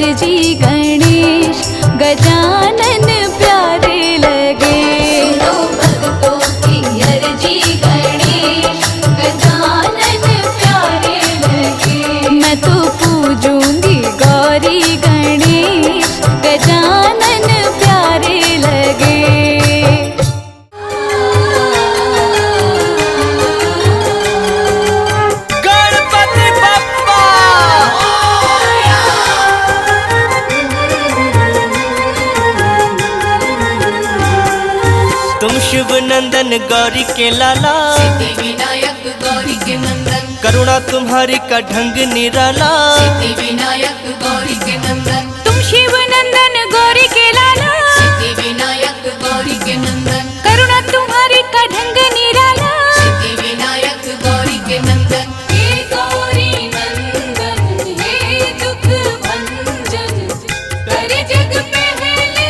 अर्जी गणेश गजानन प्यारे लगे। सुनो भक्तों की अर्जी गणेश गजानन प्यारे लगे। मैं तो पूजूंगी गौरी गणेश गजानन प्यारे लगे। तुम शिव नंदन गौरी के लाला, सिद्धि विनायक गौरी के नंदन, करुणा तुम्हारी का ढंग निराला। सिद्धि विनायक गौरी के नंदन, तुम शिव नंदन गौरी के लाला, सिद्धि विनायक गौरी के नंदन, करुणा तुम्हारी का ढंग निराला। सिद्धि विनायक गौरी के नंदन, हे गौरी नंदन हे दुख भंजन, करे जग पहले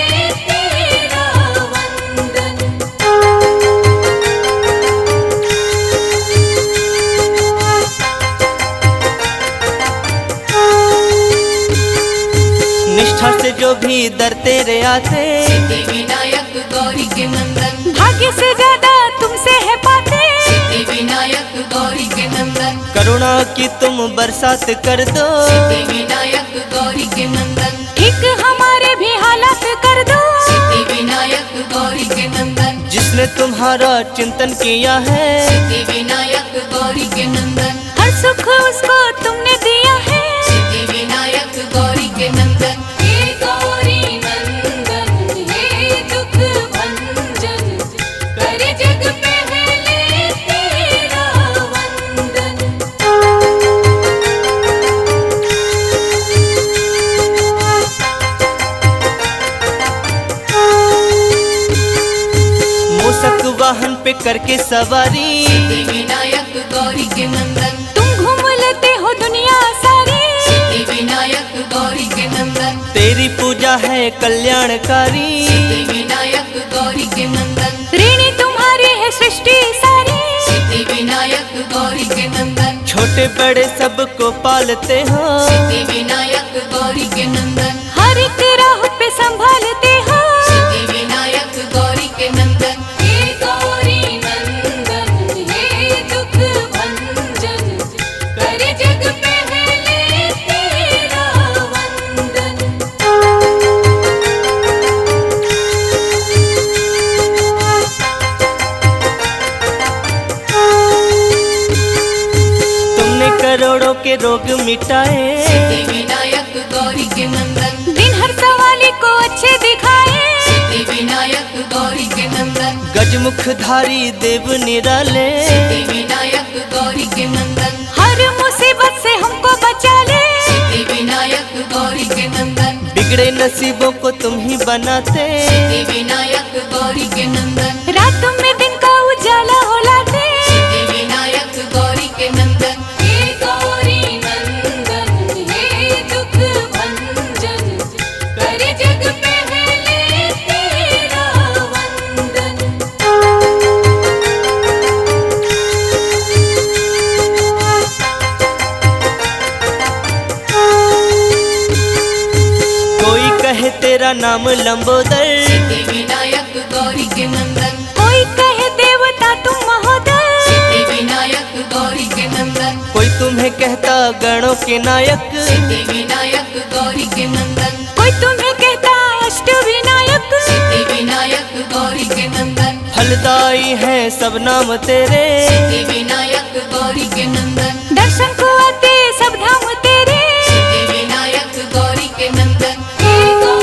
तेरा वंदन। निष्ठा से जो भी दर तेरे आते, सिद्धि विनायक गौरी के नंदन, भाग्य से ज्यादा तुमसे है पाते। सिद्धि विनायक गौरी के नंदन, करुणा की तुम बरसात कर दो। सिद्धि विनायक गौरी के नंदन, ठीक हमारे भी हालात कर दो। सिद्धि विनायक गौरी के नंदन, जिसने तुम्हारा चिंतन किया है, सिद्धि विनायक गौरी के नंदन, हर सुख उसको तुमने दिया है। सिद्धि विनायक गौरी के नंदन, हे गौरी नंदन हे दुख भंजन, करे जग पहले तेरा वंदन। मूसक वाहन पे करके सवारी, सिद्धि विनायक गौरी के नंदन, तुम घूम लेते हो दुनिया सारी। सिद्धि विनायक गौरी के नंदन, तेरी पूजा है कल्याणकारी। सिद्धि विनायक गौरी के नंदन, ऋणी तुम्हारी है सृष्टि सारी। सिद्धि विनायक गौरी के नंदन, छोटे बड़े सबको पालते हो। सिद्धि विनायक गौरी के नंदन, हर एक राह पे संभालते हो। सिद्धि विनायक गौरी के नंदन, हे गौरी नंदन हे दुख भंजन, करे जग पहले तेरा वंदन। तुमने करोड़ों के रोग मिटाए। सिद्धि विनायक गौरी के नंदन, दिन हर सवाली को अच्छे दिखाए। सिद्धि विनायक गौरी के नंदन, गजमुखधारी देव निराले। सिद्धि विनायक गौरी के नंदन, हर मुसीबत से हमको बचा ले। सिद्धि विनायक गौरी के नंदन, बिगड़े नसीबों को तुम ही बनाते। सिद्धि विनायक गौरी के नंदन, रात में दिन का उजाला हो लाते। सिद्धि विनायक गौरी के नंदन, हे गौरी नंदन हे दुख भंजन, करे जग पहले तेरा वंदन। कोई कहे तेरा नाम लंबोदर, सिद्धि विनायक गौरी के नंदन, कोई कहे देवता तुम महोदय। सिद्धि विनायक गौरी के नंदन, कोई तुम्हें कहता गणों के नायक। सिद्धि विनायक गौरी के नंदन, कोई तुम्हें कहता अष्ट विनायक। सिद्धि विनायक गौरी के नंदन, फलदाई है सब नाम तेरे। सिद्धि विनायक गौरी के नंदन, दर्शन को आते सब धाम तेरे। सिद्धि विनायक गौरी के नंदन, हे गौरी